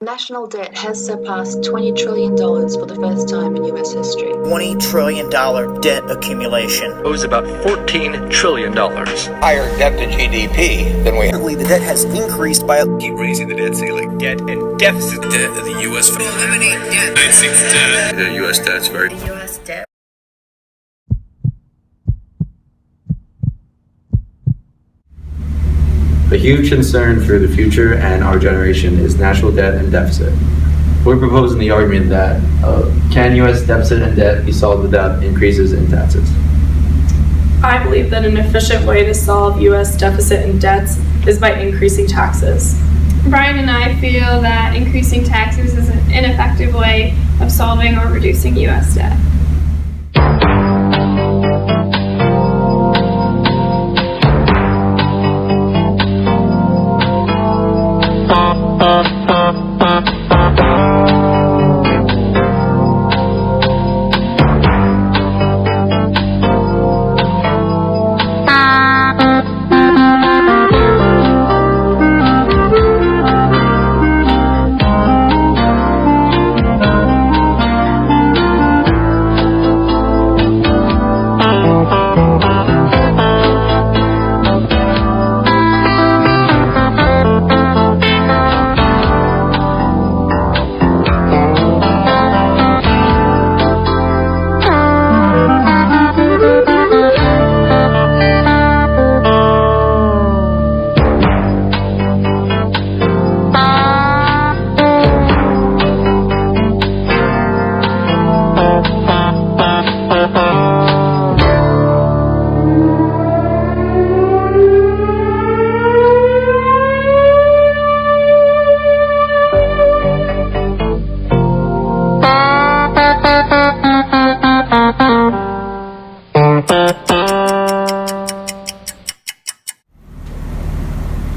National debt has surpassed $20 trillion for the first time in U.S. history. $20 trillion debt accumulation. It was about $14 trillion. Higher debt to GDP than we have. The debt has increased by... Keep raising the debt ceiling. Debt and deficit. Debt of the U.S. Eliminate debt. I think the U.S. debt's very... The U.S. debt. A huge concern for the future and our generation is national debt and deficit. We're proposing the argument that can U.S. deficit and debt be solved without increases in taxes? I believe that an efficient way to solve U.S. deficit and debts is by increasing taxes. Brian and I feel that increasing taxes is an ineffective way of solving or reducing U.S. debt.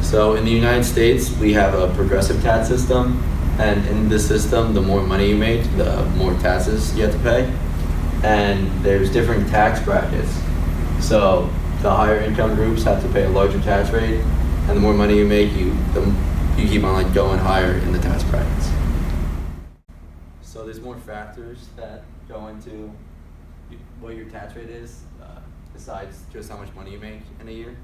So in the United States, we have a progressive tax system, and in this system, the more money you make, the more taxes you have to pay. And there's different tax brackets. So the higher income groups have to pay a larger tax rate, and the more money you make, you keep on going higher in the tax brackets. So there's more factors that go into what your tax rate is, besides just how much money you make in a year.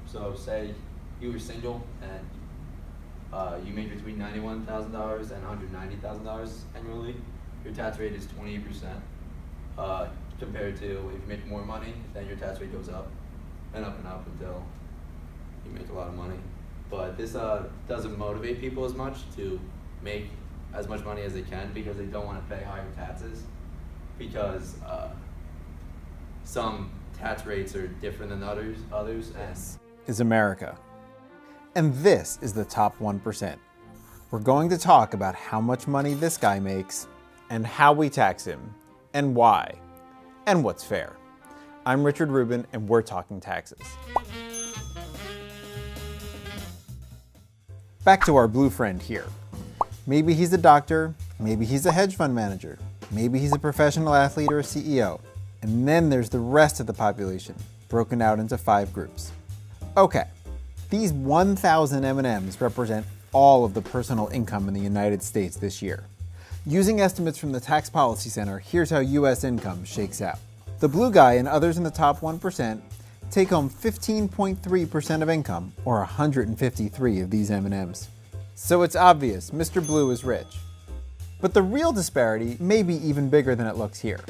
So say you were single and you made between $91,000 and $190,000 annually, your tax rate is 28%. Compared to if you make more money, then your tax rate goes up and up until you make a lot of money. But this doesn't motivate people as much to make as much money as they can because they don't want to pay higher taxes, because some tax rates are different than others. This is America. And this is the top 1%. We're going to talk about how much money this guy makes, and how we tax him, and why, and what's fair. I'm Richard Rubin, and we're talking taxes. Back to our blue friend here. Maybe he's a doctor, maybe he's a hedge fund manager, maybe he's a professional athlete or a CEO. And then there's the rest of the population, broken out into 5 groups. Okay, these 1,000 M&Ms represent all of the personal income in the United States this year. Using estimates from the Tax Policy Center, here's how U.S. income shakes out. The blue guy and others in the top 1% take home 15.3% of income, or 153 of these M&Ms. So it's obvious Mr. Blue is rich. But the real disparity may be even bigger than it looks here.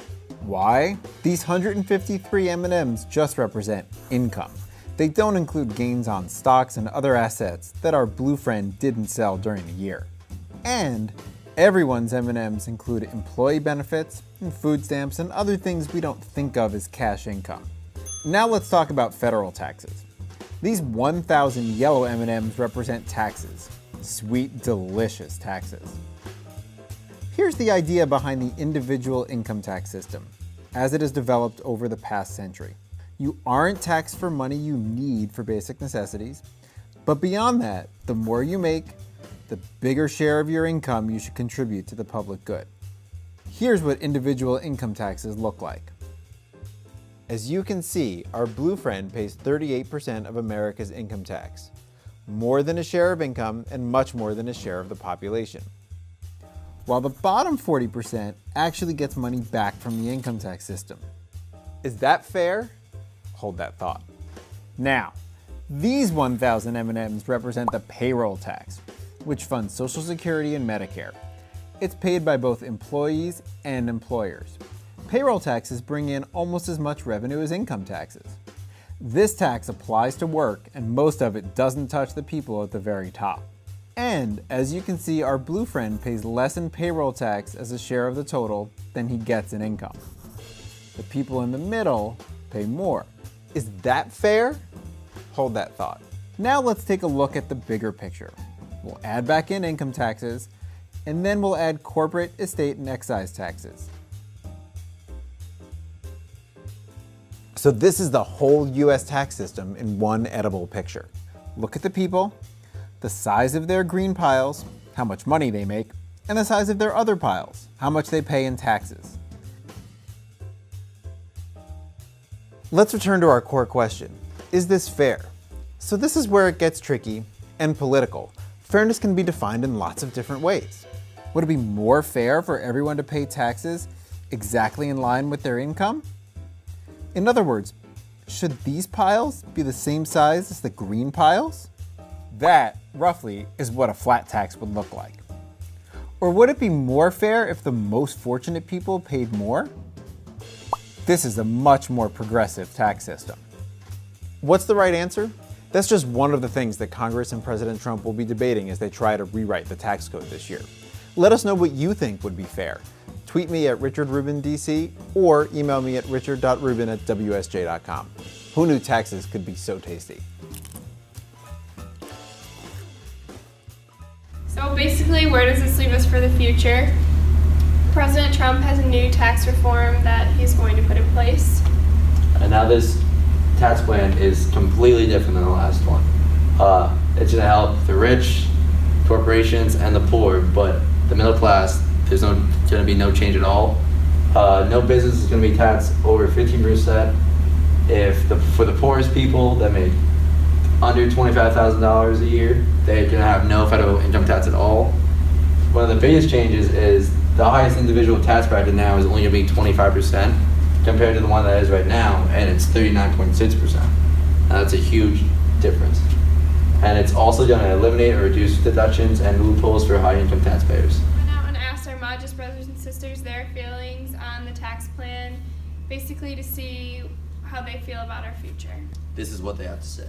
Why? These 153 M&Ms just represent income. They don't include gains on stocks and other assets that our blue friend didn't sell during the year. And everyone's M&Ms include employee benefits and food stamps and other things we don't think of as cash income. Now let's talk about federal taxes. These 1,000 yellow M&Ms represent taxes. Sweet, delicious taxes. Here's the idea behind the individual income tax system, as it has developed over the past century. You aren't taxed for money you need for basic necessities, but beyond that, the more you make, the bigger share of your income you should contribute to the public good. Here's what individual income taxes look like. As you can see, our blue friend pays 38% of America's income tax, more than a share of income and much more than a share of the population. While the bottom 40% actually gets money back from the income tax system. Is that fair? Hold that thought. Now, these 1,000 M&Ms represent the payroll tax, which funds Social Security and Medicare. It's paid by both employees and employers. Payroll taxes bring in almost as much revenue as income taxes. This tax applies to work, and most of it doesn't touch the people at the very top. And as you can see, our blue friend pays less in payroll tax as a share of the total than he gets in income. The people in the middle pay more. Is that fair? Hold that thought. Now let's take a look at the bigger picture. We'll add back in income taxes, and then we'll add corporate, estate, and excise taxes. So this is the whole US tax system in one edible picture. Look at the people, the size of their green piles, how much money they make, and the size of their other piles, how much they pay in taxes. Let's return to our core question. Is this fair? So this is where it gets tricky and political. Fairness can be defined in lots of different ways. Would it be more fair for everyone to pay taxes exactly in line with their income? In other words, should these piles be the same size as the green piles? That, roughly, is what a flat tax would look like. Or would it be more fair if the most fortunate people paid more? This is a much more progressive tax system. What's the right answer? That's just one of the things that Congress and President Trump will be debating as they try to rewrite the tax code this year. Let us know what you think would be fair. Tweet me at RichardRubinDC or email me at richard.rubin@wsj.com. Who knew taxes could be so tasty? So basically, where does this leave us for the future? President Trump has a new tax reform that he's going to put in place. And now this tax plan is completely different than the last one. It's going to help the rich, corporations, and the poor, but the middle class, there's going to be no change at all. No business is going to be taxed over 15%. For the poorest people that make under $25,000 a year, they're going to have no federal income tax at all. One of the biggest changes is the highest individual tax bracket now is only going to be 25% compared to the one that is right now, and it's 39.6%. That's a huge difference. And it's also going to eliminate or reduce deductions and loopholes for high-income taxpayers. Went out and asked our Modest brothers and sisters their feelings on the tax plan, basically to see how they feel about our future. This is what they have to say.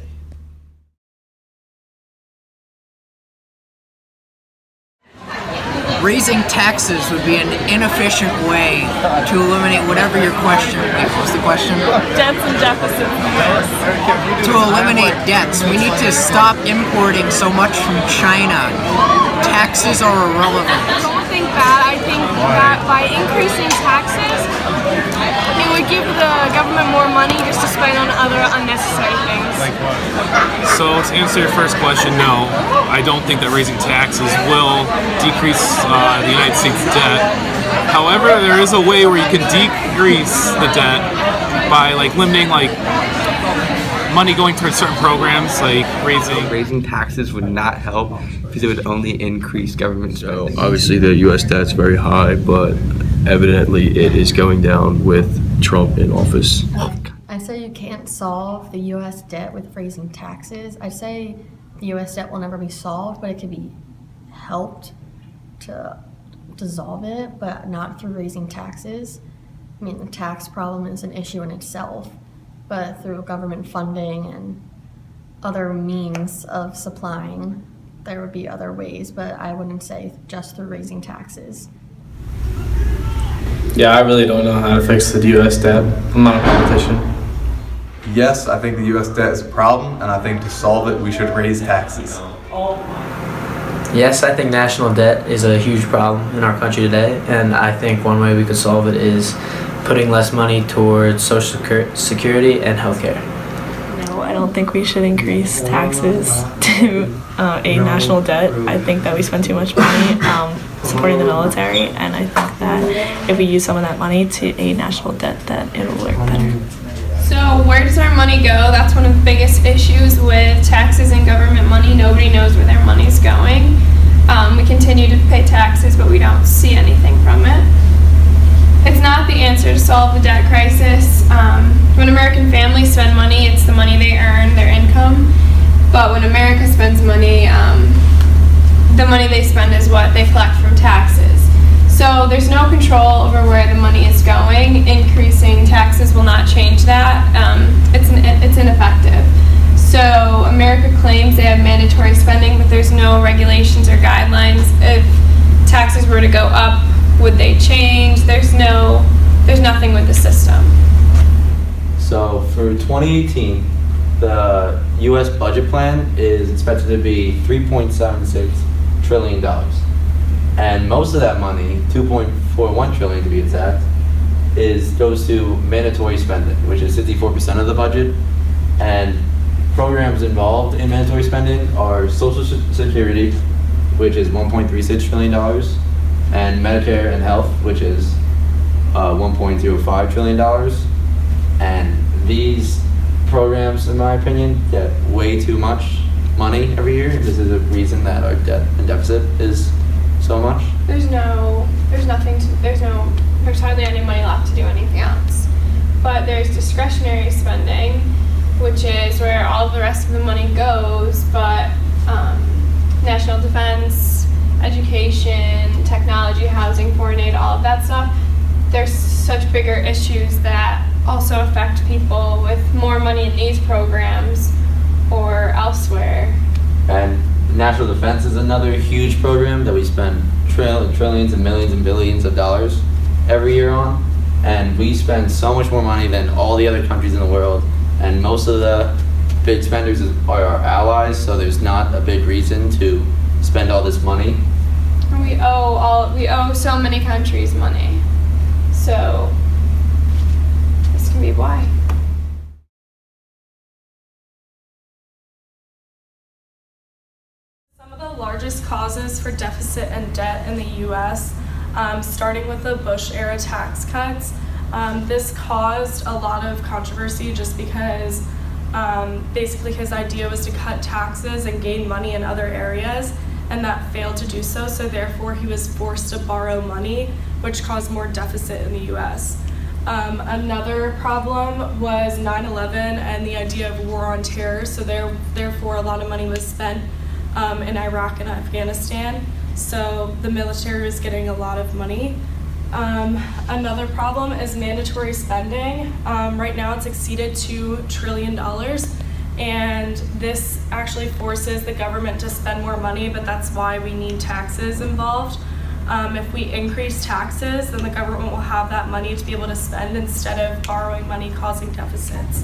Raising taxes would be an inefficient way to eliminate whatever your question. Wait, what's the question? Debts and deficits. To eliminate debts, we need to stop importing so much from China. Taxes are irrelevant. I don't think that. I think that by increasing taxes, it would give the government more money just to spend on other unnecessary things. So to answer your first question, no, I don't think that raising taxes will decrease the United States debt. However, there is a way where you can decrease the debt by limiting money going towards certain programs, like raising taxes would not help because it would only increase government spending. So obviously the U.S. debt's very high, but evidently it is going down with Trump in office. I'd say you can't solve the U.S. debt with raising taxes. I'd say the U.S. debt will never be solved, but it could be helped to dissolve it, but not through raising taxes. I mean, the tax problem is an issue in itself, but through government funding and other means of supplying, there would be other ways, but I wouldn't say just through raising taxes. Yeah, I really don't know how to fix the U.S. debt. I'm not a politician. Yes, I think the U.S. debt is a problem, and I think to solve it, we should raise taxes. Yes, I think national debt is a huge problem in our country today, and I think one way we could solve it is putting less money towards Social Security and healthcare. No, I don't think we should increase taxes to aid national debt. I think that we spend too much money supporting the military, and I think that if we use some of that money to aid national debt, that it'll work better. So where does our money go? That's one of the biggest issues with taxes and government money. Nobody knows where their money's going. We continue to pay taxes, but we don't see anything from it. It's not the answer to solve the debt crisis. When American families spend money, it's the money they earn, their income. But when America spends money, the money they spend is what they collect from taxes. So there's no control over where the money is going. Increasing taxes will not change that. It's ineffective. So America claims they have mandatory spending, but there's no regulations or guidelines. If taxes were to go up, would they change? There's nothing with the system. So for 2018, the U.S. budget plan is expected to be $3.76 trillion. And most of that money, $2.41 trillion to be exact, goes to mandatory spending, which is 54% of the budget. And programs involved in mandatory spending are Social Security, which is $1.36 trillion, and Medicare and Health, which is $1.05 trillion. And these programs, in my opinion, get way too much money every year. This is a reason that our debt and deficit is so much. There's hardly any money left to do anything else. But there's discretionary spending, which is where all of the rest of the money goes, but national defense, education, technology, housing, foreign aid, all of that stuff, there's such bigger issues that also affect people with more money in these programs or elsewhere. And national defense is another huge program that we spend trillions and millions and billions of dollars every year on. And we spend so much more money than all the other countries in the world. And most of the big spenders are our allies, so there's not a big reason to spend all this money. We owe so many countries money. So this can be why. Some of the largest causes for deficit and debt in the U.S., starting with the Bush-era tax cuts, this caused a lot of controversy just because basically his idea was to cut taxes and gain money in other areas, and that failed to do so, so therefore he was forced to borrow money, which caused more deficit in the U.S. Another problem was 9/11 and the idea of war on terror, so therefore a lot of money was spent in Iraq and Afghanistan, so the military was getting a lot of money. Another problem is mandatory spending. Right now it's exceeded $2 trillion, and this actually forces the government to spend more money, but that's why we need taxes involved. If we increase taxes, then the government will have that money to be able to spend instead of borrowing money, causing deficits.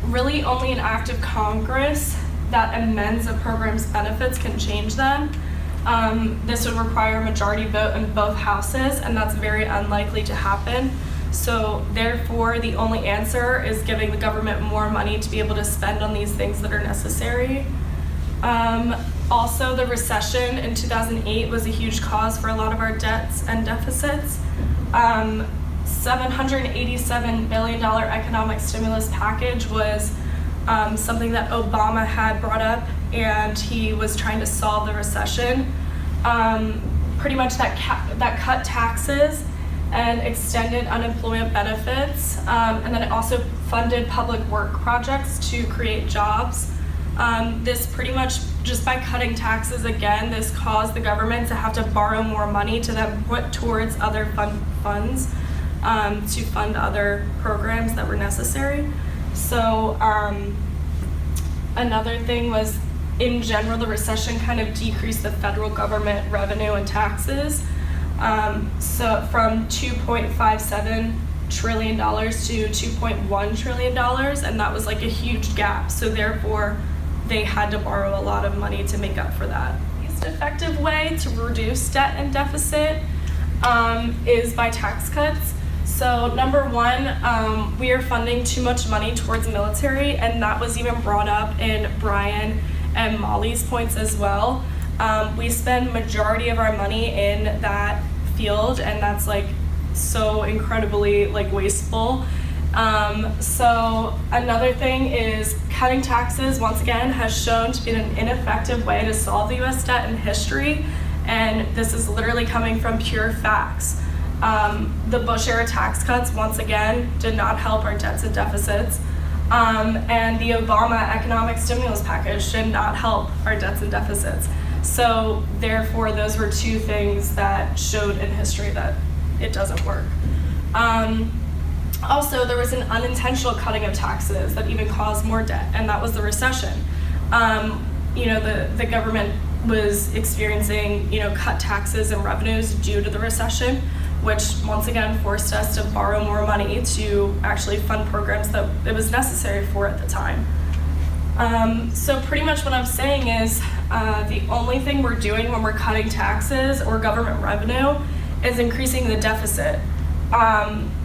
Really only an act of Congress that amends a program's benefits can change them. This would require a majority vote in both houses, and that's very unlikely to happen. So therefore, the only answer is giving the government more money to be able to spend on these things that are necessary. Also, the recession in 2008 was a huge cause for a lot of our debts and deficits. $787 billion economic stimulus package was something that Obama had brought up, and he was trying to solve the recession. Pretty much that cut taxes and extended unemployment benefits, and then it also funded public work projects to create jobs. This pretty much, just by cutting taxes again, this caused the government to have to borrow more money to then put towards other funds to fund other programs that were necessary. So another thing was, in general, the recession kind of decreased the federal government revenue and taxes. So from $2.57 trillion to $2.1 trillion, and that was like a huge gap. So therefore, they had to borrow a lot of money to make up for that. The least effective way to reduce debt and deficit is by tax cuts. So number one, we are funding too much money towards military, and that was even brought up in Brian and Molly's points as well. We spend majority of our money in that field, and that's like so incredibly like wasteful. So another thing is cutting taxes, once again, has shown to be an ineffective way to solve the US debt in history, and this is literally coming from pure facts. The Bush era tax cuts, once again, did not help our debts and deficits, and the Obama economic stimulus package did not help our debts and deficits. So therefore, those were two things that showed in history that it doesn't work. Also, there was an unintentional cutting of taxes that even caused more debt, and that was the recession. The government was experiencing, cut taxes and revenues due to the recession, which once again forced us to borrow more money to actually fund programs that it was necessary for at the time. So pretty much what I'm saying is the only thing we're doing when we're cutting taxes or government revenue is increasing the deficit.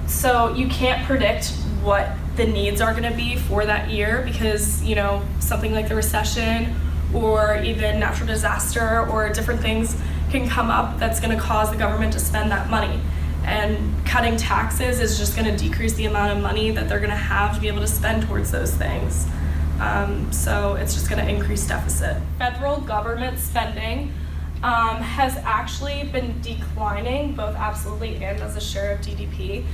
So you can't predict what the needs are going to be for that year because, something like the recession or even natural disaster or different things can come up that's going to cause the government to spend that money. And cutting taxes is just going to decrease the amount of money that they're going to have to be able to spend towards those things. So it's just going to increase deficit. Federal government spending has actually been declining, both absolutely and as a share of GDP.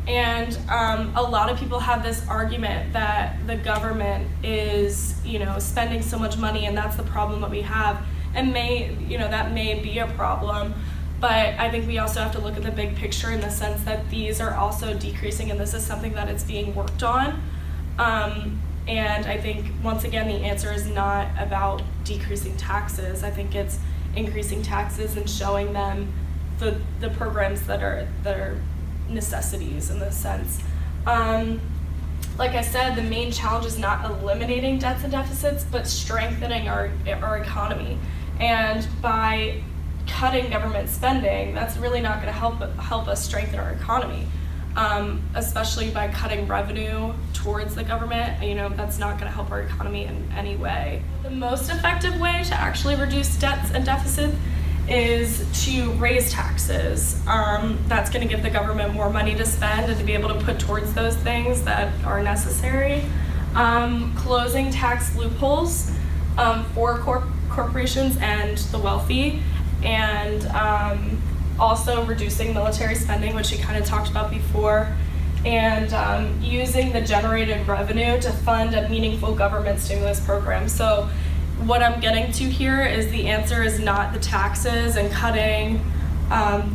And a lot of people have this argument that the government is, spending so much money, and that's the problem that we have. And that may be a problem, but I think we also have to look at the big picture in the sense that these are also decreasing, and this is something that it's being worked on. And I think, once again, the answer is not about decreasing taxes. I think it's increasing taxes and showing them the programs that are necessities in this sense. Like I said, the main challenge is not eliminating debts and deficits, but strengthening our economy. And by cutting government spending, that's really not going to help us strengthen our economy. Especially by cutting revenue towards the government, that's not going to help our economy in any way. The most effective way to actually reduce debts and deficits is to raise taxes. That's going to give the government more money to spend and to be able to put towards those things that are necessary. Closing tax loopholes for corporations and the wealthy, and also reducing military spending, which we kind of talked about before, and using the generated revenue to fund a meaningful government stimulus program. So what I'm getting to here is the answer is not the taxes and cutting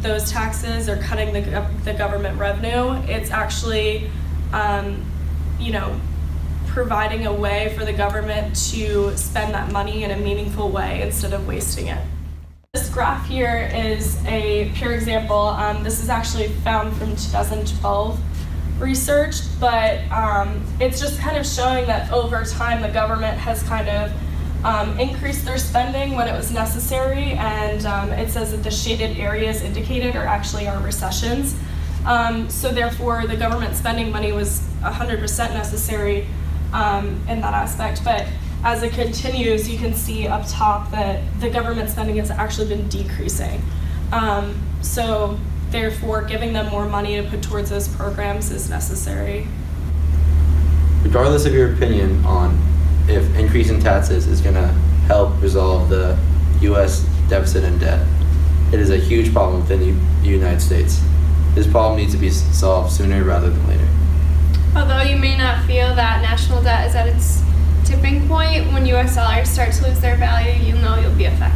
those taxes or cutting the government revenue. It's actually, providing a way for the government to spend that money in a meaningful way instead of wasting it. This graph here is a pure example. This is actually found from 2012 research, but it's just kind of showing that over time the government has kind of increased their spending when it was necessary, and it says that the shaded areas indicated are actually our recessions. So therefore the government spending money was 100% necessary in that aspect, but as it continues, you can see up top that the government spending has actually been decreasing. So therefore, giving them more money to put towards those programs is necessary. Regardless of your opinion on if increasing taxes is going to help resolve the U.S. deficit and debt, it is a huge problem within the United States. This problem needs to be solved sooner rather than later. Although you may not feel that national debt is at its tipping point, when U.S. dollars start to lose their value, you'll know you'll be affected.